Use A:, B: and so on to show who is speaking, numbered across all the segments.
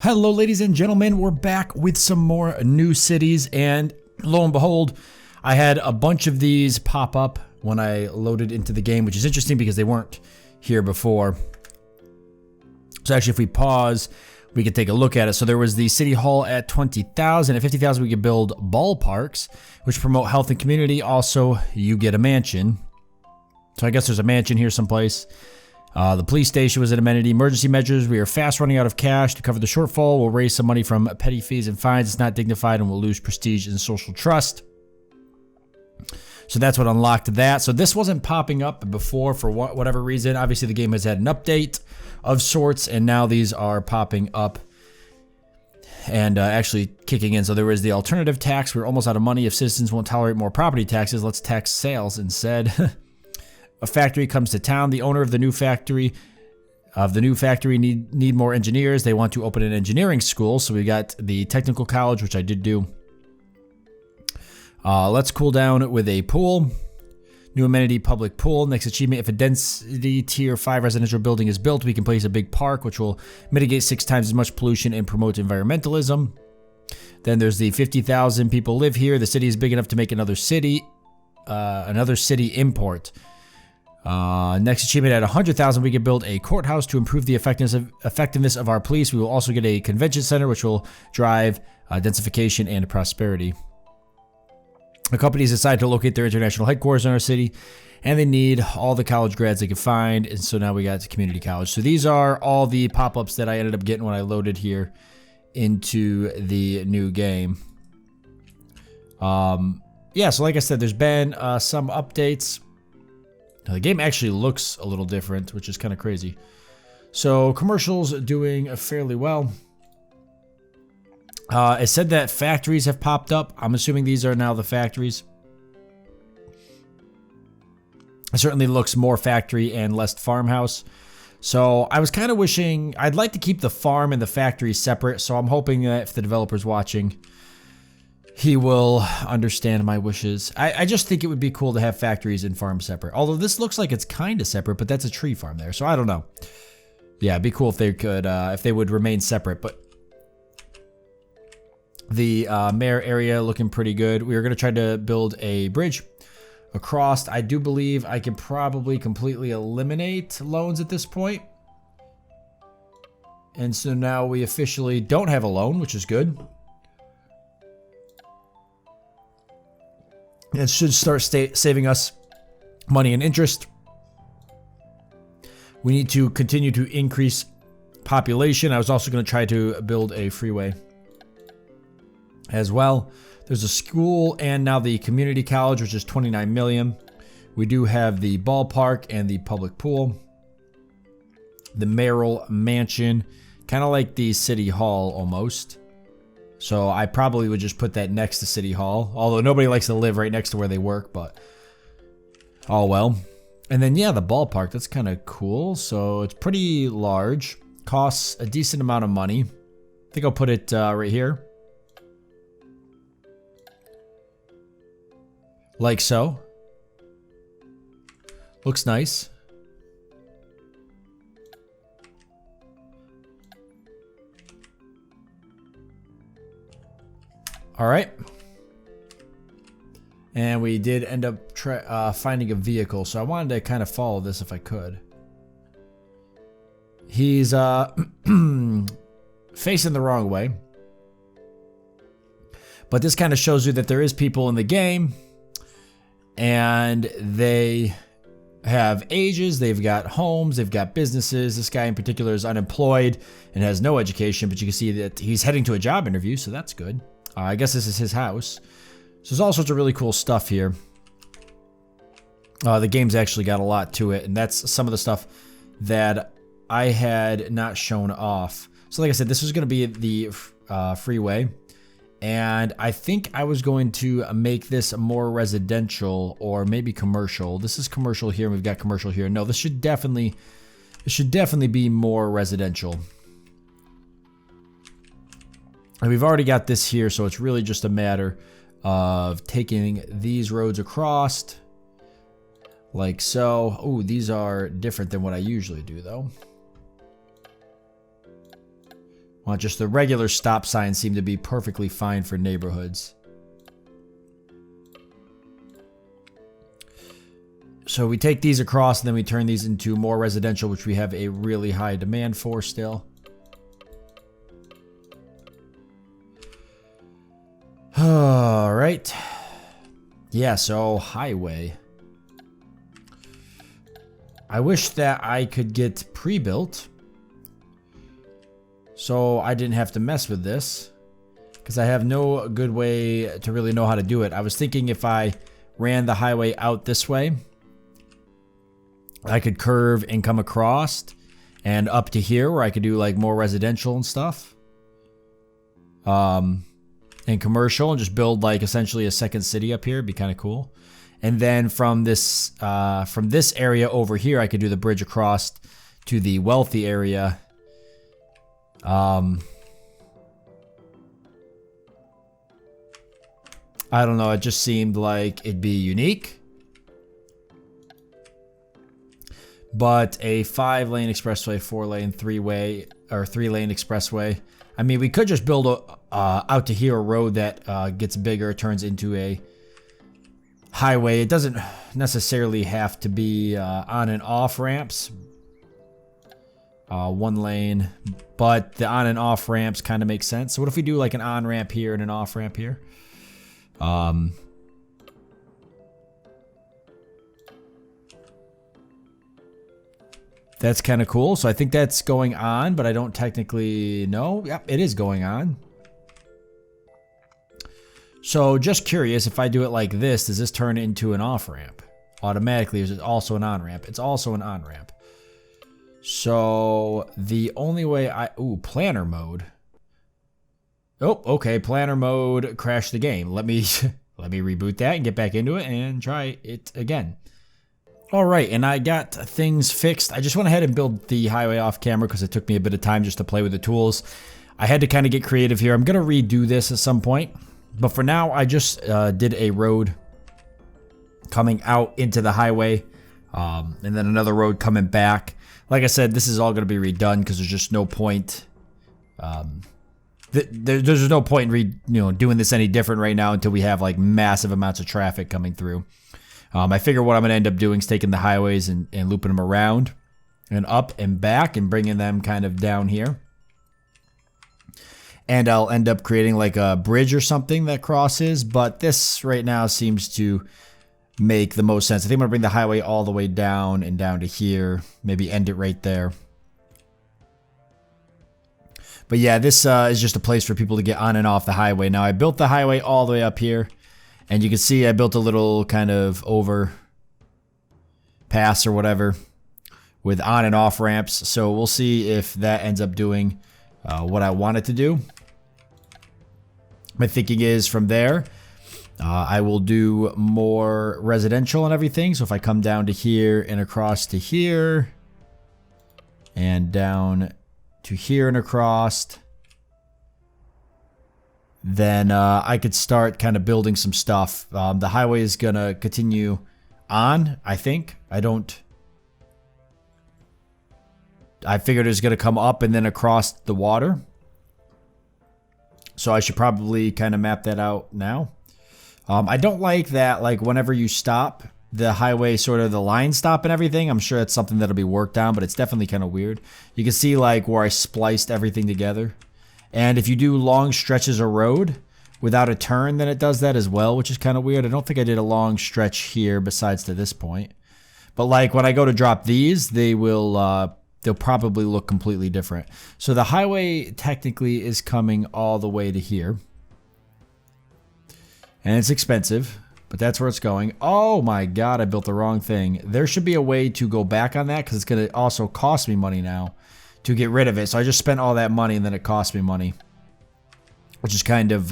A: Hello, ladies and gentlemen. We're back with some more new cities, and lo and behold, I had a bunch of these pop up when I loaded into the game, which is interesting because they weren't here before. So actually, if we pause, we could take a look at it. So there was the City Hall at 20,000. At 50,000, we could build ballparks, which promote health and community. Also, you get a mansion. So I guess there's a mansion here someplace. The police station was an amenity. Emergency measures. We are fast running out of cash. To cover the shortfall, we'll raise some money from petty fees and fines. It's not dignified and we'll lose prestige and social trust. So that's what unlocked that. So this wasn't popping up before for whatever reason. Obviously, the game has had an update of sorts, and now these are popping up and actually kicking in. So there was the alternative tax. We're almost out of money. If citizens won't tolerate more property taxes, let's tax sales instead. A factory comes to town. The owner of the new factory need more engineers. They want to open an engineering school. So we got the technical college, which I did do. Let's cool down with a pool. New amenity, public pool. Next achievement, if a density tier 5 residential building is built, we can place a big park, which will mitigate 6 times as much pollution and promote environmentalism. Then there's the 50,000 people live here. The city is big enough to make another city import. Next achievement, at 100,000, we can build a courthouse to improve the effectiveness of our police. We will also get a convention center, which will drive densification and prosperity. The companies decide to locate their international headquarters in our city, and they need all the college grads they can find. And so now we got the community college. So these are all the pop-ups that I ended up getting when I loaded here into the new game. Yeah, so like I said, there's been some updates. Now, the game actually looks a little different, which is kind of crazy. So commercials doing fairly well. It said that factories have popped up. I'm assuming these are now the factories. It certainly looks more factory and less farmhouse. So I was kind of wishing, I'd like to keep the farm and the factory separate. So I'm hoping that if the developer's watching, he will understand my wishes. I just think it would be cool to have factories and farms separate. Although this looks like it's kind of separate, but that's a tree farm there. So I don't know. Yeah, it'd be cool if they could, if they would remain separate. But the mayor area looking pretty good. We are going to try to build a bridge across. I do believe I can probably completely eliminate loans at this point. And so now we officially don't have a loan, which is good. It should start saving us money and interest. We need to continue to increase population. I was also going to try to build a freeway as well. There's a school and now the community college, which is 29 million. We do have the ballpark and the public pool. The mayoral mansion, kind of like the city hall almost. So I probably would just put that next to City Hall. Although nobody likes to live right next to where they work, but oh well. And then yeah, the ballpark, that's kind of cool. So it's pretty large. Costs a decent amount of money. I think I'll put it right here. Like so. Looks nice. All right. And we did end up finding a vehicle. So I wanted to kind of follow this if I could. He's facing the wrong way. But this kind of shows you that there is people in the game. And they have ages, they've got homes, they've got businesses. This guy in particular is unemployed and has no education, but you can see that he's heading to a job interview, so that's good. I guess this is his house. So there's all sorts of really cool stuff here. The game's actually got a lot to it, and that's some of the stuff that I had not shown off. So like I said, this was going to be the freeway. And I think I was going to make this more residential or maybe commercial. This is commercial here, and we've got commercial here. No, this should definitely be more residential. And we've already got this here, so it's really just a matter of taking these roads across like so. Oh, these are different than what I usually do though. Well, just the regular stop signs seem to be perfectly fine for neighborhoods. So we take these across and then we turn these into more residential, which we have a really high demand for still. All right. Yeah, so highway. I wish that I could get pre-built so I didn't have to mess with this, because I have no good way to really know how to do it. I was thinking if I ran the highway out this way, I could curve and come across and up to here where I could do like more residential and stuff. And commercial, and just build like essentially a second city up here. It'd be kind of cool. And then from this area over here, I could do the bridge across to the wealthy area. I don't know. It just seemed like it'd be unique. But a 5-lane expressway, 4-lane, 3-way, or 3-lane expressway. I mean, we could just build out to here a road that gets bigger, turns into a highway. It doesn't necessarily have to be on and off ramps. 1 lane, but the on and off ramps kind of make sense. So what if we do like an on ramp here and an off ramp here? That's kind of cool. So I think that's going on, but I don't technically know. Yep, it is going on. So just curious, if I do it like this, does this turn into an off-ramp automatically? Is it also an on-ramp? It's also an on-ramp. So the only way planner mode. Oh, okay, planner mode crashed the game. Let me reboot that and get back into it and try it again. All right, and I got things fixed. I just went ahead and built the highway off camera because it took me a bit of time just to play with the tools. I had to kind of get creative here. I'm going to redo this at some point. But for now, I just did a road coming out into the highway. And then another road coming back. Like I said, this is all going to be redone because there's just no point. There's no point in doing this any different right now until we have like massive amounts of traffic coming through. I figure what I'm going to end up doing is taking the highways and looping them around and up and back and bringing them kind of down here. And I'll end up creating like a bridge or something that crosses. But this right now seems to make the most sense. I think I'm going to bring the highway all the way down and down to here. Maybe end it right there. But yeah, this is just a place for people to get on and off the highway. Now, I built the highway all the way up here. And you can see I built a little kind of overpass or whatever with on and off ramps. So we'll see if that ends up doing what I want it to do. My thinking is from there, I will do more residential and everything. So if I come down to here and across to here and down to here and across, then I could start kind of building some stuff. The highway is going to continue on, I think. I figured it was going to come up and then across the water. So I should probably kind of map that out now. I don't like that, like whenever you stop, the highway sort of the line stop and everything. I'm sure it's something that'll be worked on, but it's definitely kind of weird. You can see like where I spliced everything together. And if you do long stretches of road without a turn, then it does that as well, which is kind of weird. I don't think I did a long stretch here besides to this point. But like when I go to drop these, they will they'll probably look completely different. So the highway technically is coming all the way to here. And it's expensive, but that's where it's going. Oh my God, I built the wrong thing. There should be a way to go back on that because it's going to also cost me money now to get rid of it. So I just spent all that money and then it cost me money, which is kind of,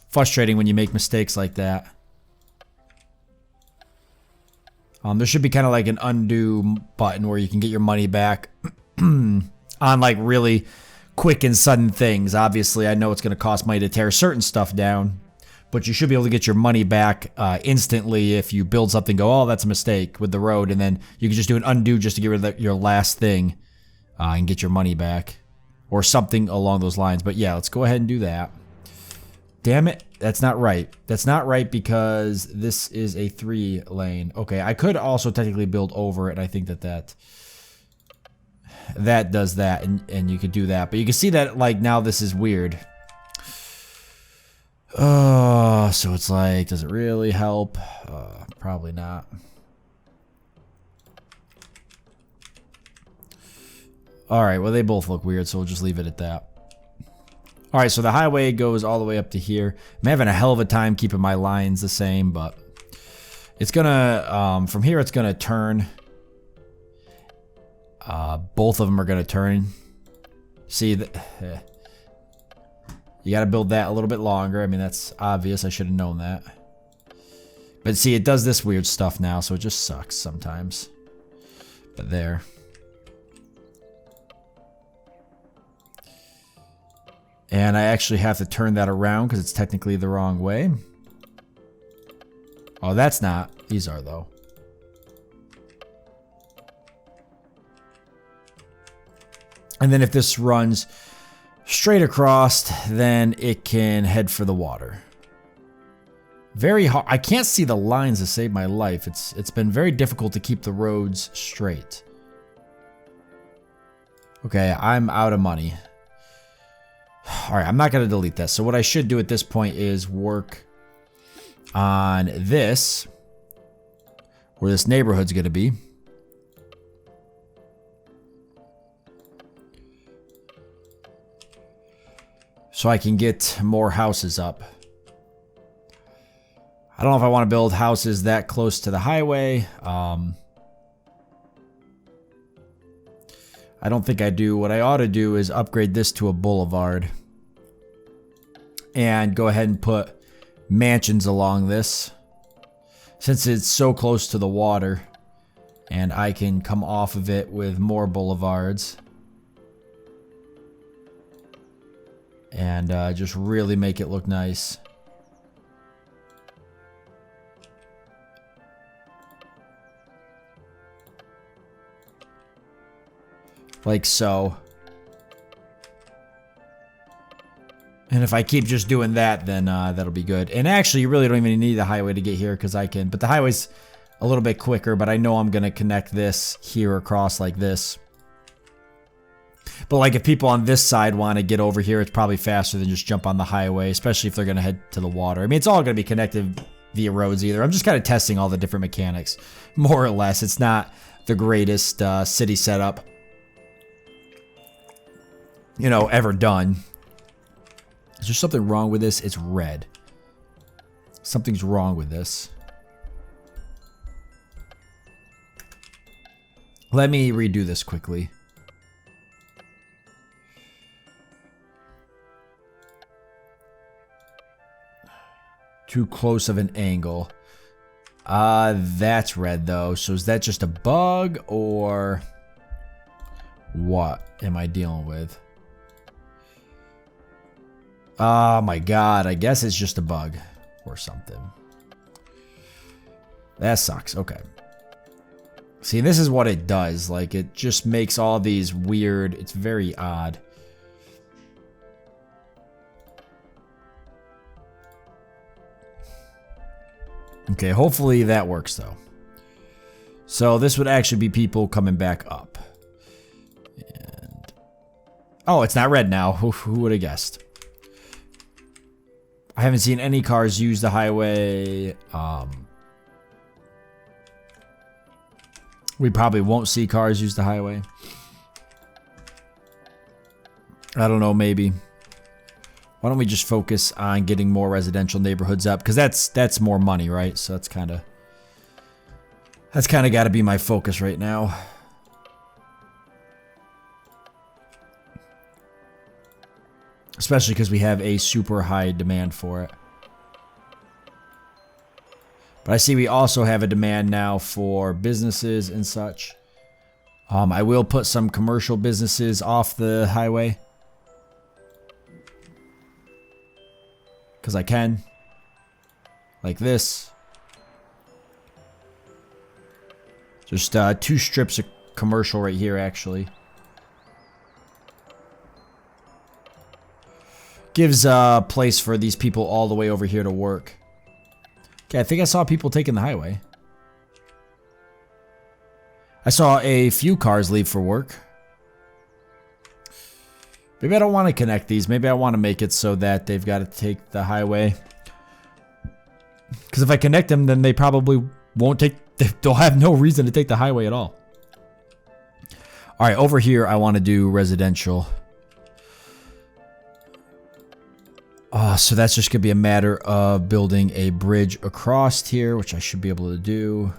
A: frustrating when you make mistakes like that. There should be kind of like an undo button where you can get your money back on like really quick and sudden things. Obviously, I know it's going to cost money to tear certain stuff down, but you should be able to get your money back instantly if you build something, go, oh, that's a mistake with the road, and then you can just do an undo just to get rid of your last thing and get your money back. or something along those lines. But yeah, let's go ahead and do that. Damn it, that's not right. That's not right because this is a 3-lane. Okay, I could also technically build over it, and I think that does that, and you could do that. But you can see that, like, now this is weird. Oh, so it's like, does it really help? Probably not. All right, well, they both look weird, so we'll just leave it at that. All right, so the highway goes all the way up to here. I'm having a hell of a time keeping my lines the same, but it's gonna, from here, it's gonna turn. Both of them are gonna turn. See, you gotta build that a little bit longer. I mean, that's obvious. I should have known that. But see, it does this weird stuff now, so it just sucks sometimes. But there. And I actually have to turn that around because it's technically the wrong way. Oh, that's not. These are, though. And then if this runs straight across, then it can head for the water. Very hard. I can't see the lines to save my life. It's been very difficult to keep the roads straight. Okay, I'm out of money. All right, I'm not going to delete this. So what I should do at this point is work on this, where this neighborhood's going to be. So I can get more houses up. I don't know if I want to build houses that close to the highway. I don't think I do. What I ought to do is upgrade this to a boulevard. And go ahead and put mansions along this. Since it's so close to the water. And I can come off of it with more boulevards. And just really make it look nice. Like so. And if I keep just doing that, then that'll be good. And actually, you really don't even need the highway to get here because I can. But the highway's a little bit quicker, but I know I'm going to connect this here across like this. But like if people on this side want to get over here, it's probably faster than just jump on the highway, especially if they're going to head to the water. I mean, it's all going to be connected via roads either. I'm just kind of testing all the different mechanics, more or less. It's not the greatest city setup, you know, ever done. Is there something wrong with this? It's red. Something's wrong with this. Let me redo this quickly. Too close of an angle. That's red though. So is that just a bug or what am I dealing with? Oh my god, I guess it's just a bug or something. That sucks. Okay. See, this is what it does. Like, it just makes all these weird... It's very odd. Okay, hopefully that works, though. So this would actually be people coming back up. And... Oh, it's not red now. Who would have guessed? I haven't seen any cars use the highway. We probably won't see cars use the highway. I don't know, maybe. Why don't we just focus on getting more residential neighborhoods up? Because that's more money, right? So that's kind of got to be my focus right now. Especially because we have a super high demand for it. But I see we also have a demand now for businesses and such. I will put some commercial businesses off the highway. Because I can. Like this. Just 2 strips of commercial right here, actually. Gives a place for these people all the way over here to work. Okay, I think I saw people taking the highway. I saw a few cars leave for work. Maybe I don't want to connect these. Maybe I want to make it so that they've got to take the highway. Because if I connect them, then they probably won't take... They'll have no reason to take the highway at all. Alright, over here I want to do residential. So that's just going to be a matter of building a bridge across here, which I should be able to do.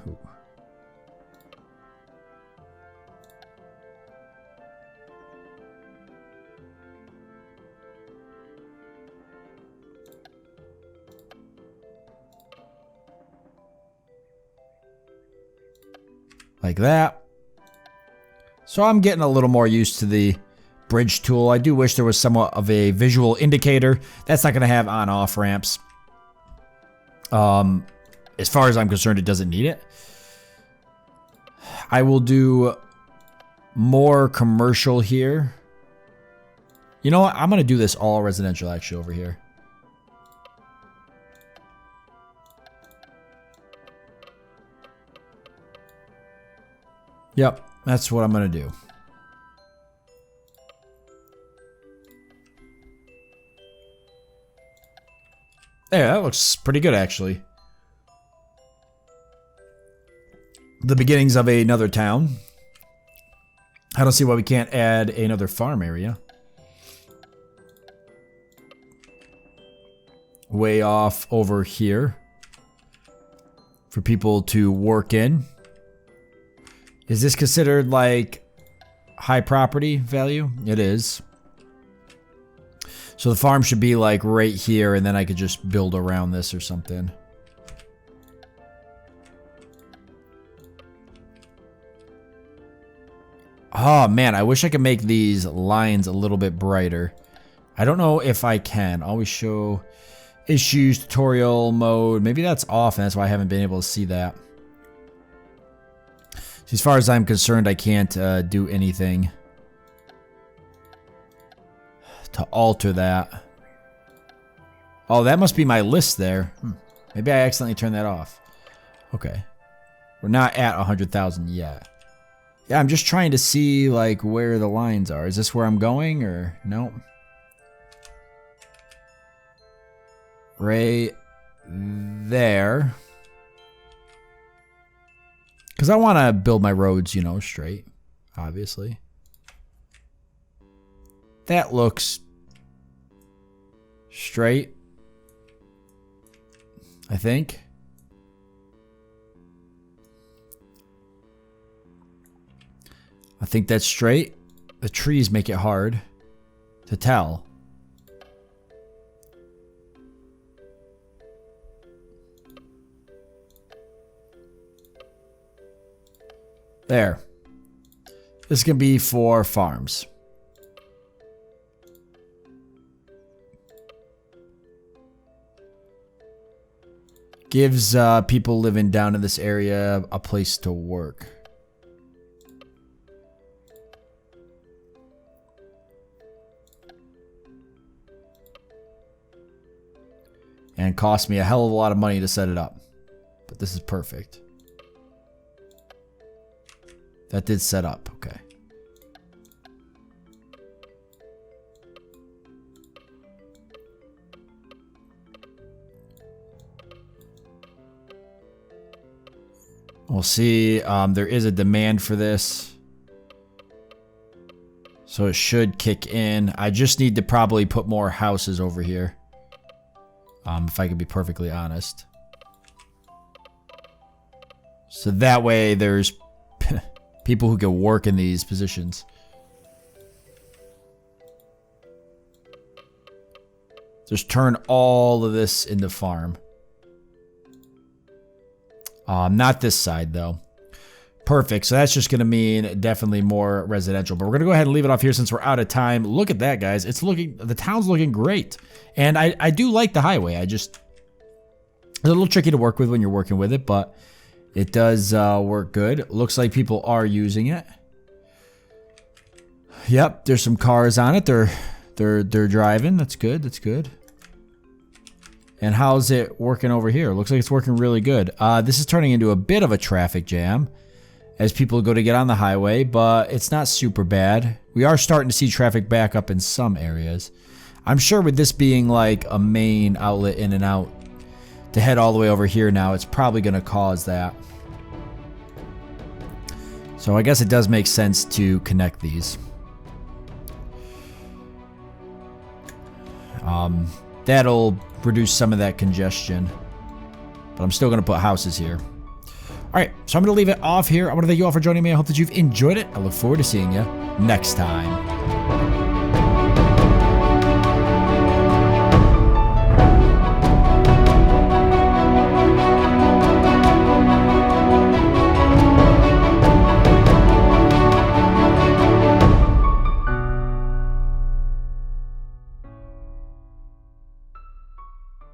A: Like that. So I'm getting a little more used to the bridge tool. I do wish there was somewhat of a visual indicator. That's not going to have on-off ramps. As far as I'm concerned, it doesn't need it. I will do more commercial here. You know what? I'm going to do this all residential actually over here. Yep, that's what I'm going to do. Yeah, that looks pretty good, actually. The beginnings of another town. I don't see why we can't add another farm area. Way off over here. For people to work in. Is this considered like high property value? It is. So the farm should be like right here, and then I could just build around this or something. Oh man, I wish I could make these lines a little bit brighter. I don't know if I can. Always show issues, tutorial mode. Maybe that's off, and that's why I haven't been able to see that. As far as I'm concerned, I can't do anything to alter that. Oh, that must be my list there. Maybe I accidentally turned that off. Okay. We're not at 100,000 yet. Yeah, I'm just trying to see like where the lines are. Is this where I'm going or no? Right there. Because I want to build my roads, you know, straight, obviously. That looks straight, I think. I think that's straight. The trees make it hard to tell. There. This can be for farms. Gives people living down in this area a place to work. And cost me a hell of a lot of money to set it up. But this is perfect. That did set up, okay. We'll see. There is a demand for this. So it should kick in. I just need to probably put more houses over here. If I could be perfectly honest. So that way there's people who can work in these positions. Just turn all of this into farm. Not this side though. Perfect. So that's just going to mean definitely more residential. But we're going to go ahead and leave it off here since we're out of time. Look at that, guys. It's looking, the town's looking great. And I do like the highway. It's a little tricky to work with when you're working with it, but it does work good. Looks like people are using it. Yep, there's some cars on it. They're They're driving. That's good. That's good. And how's it working over here? Looks like it's working really good. This is turning into a bit of a traffic jam as people go to get on the highway, but it's not super bad. We are starting to see traffic back up in some areas. I'm sure with this being like a main outlet in and out to head all the way over here now, it's probably going to cause that. So I guess it does make sense to connect these. That'll reduce some of that congestion. But I'm still going to put houses here. Alright, so I'm going to leave it off here. I want to thank you all for joining me. I hope that you've enjoyed it. I look forward to seeing you next time.